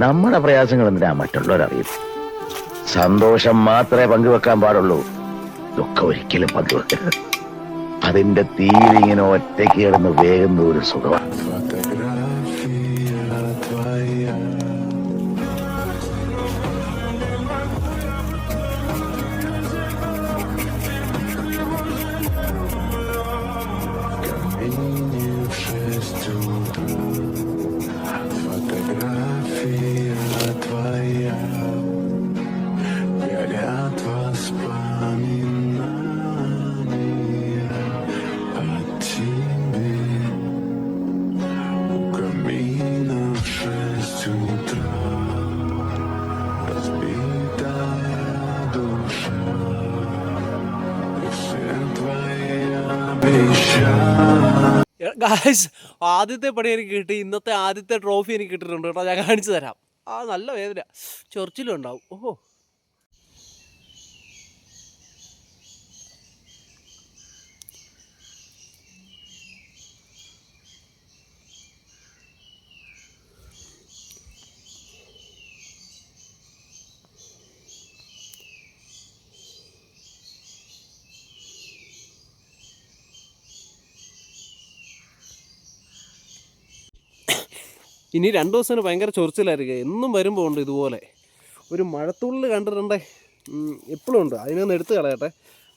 നമ്മുടെ പ്രയാസങ്ങൾ എന്തിനാ മറ്റുള്ളവരറിയും? സന്തോഷം മാത്രമേ പങ്കുവെക്കാൻ പാടുള്ളൂ, ദുഃഖം ഒരിക്കലും പങ്കുവെക്കരുത്. അതിന്റെ തീരിങ്ങനെ ഒറ്റയ്ക്ക് കിടന്ന് വേഗുന്ന ഒരു സുഖമാണ്. ഗായ്സ്, ആദ്യത്തെ പണി എനിക്ക് കിട്ടി. ഇന്നത്തെ ആദ്യത്തെ ട്രോഫി എനിക്ക് കിട്ടിയിട്ടുണ്ട് കേട്ടോ. ഞാൻ കാണിച്ചു തരാം. നല്ല വേദന, ചൊറിച്ചിലും ഉണ്ടാവും. ഓഹോ, ഇനി 2 ദിവസത്തിന് ഭയങ്കര ചൊറിച്ചിലായിരിക്കും. എന്നും വരുമ്പോൾ ഉണ്ട് ഇതുപോലെ ഒരു മഴത്തുള്ളിൽ കണ്ടിട്ടുണ്ടേ. എപ്പോഴും ഉണ്ട്. അതിനൊന്ന് എടുത്ത് കളയട്ടെ.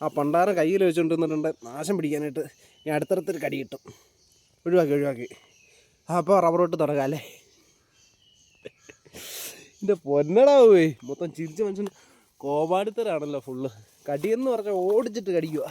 ആ പണ്ടാരം കയ്യിൽ വെച്ചുകൊണ്ടിരുന്നിട്ടുണ്ട് നാശം പിടിക്കാനായിട്ട്. ഞാൻ അടുത്തടുത്തൊരു കടി കിട്ടും. ഒഴിവാക്കി. അപ്പോൾ റബ്ബറോട്ട് തുടങ്ങാം അല്ലേ? എൻ്റെ പൊന്നടാവേ, മൊത്തം ചിരിച്ച് മനുഷ്യൻ കോപാടിത്തരാണല്ലോ ഫുള്ള്. കടിയെന്ന് പറഞ്ഞാൽ ഓടിച്ചിട്ട് കടിക്കുക.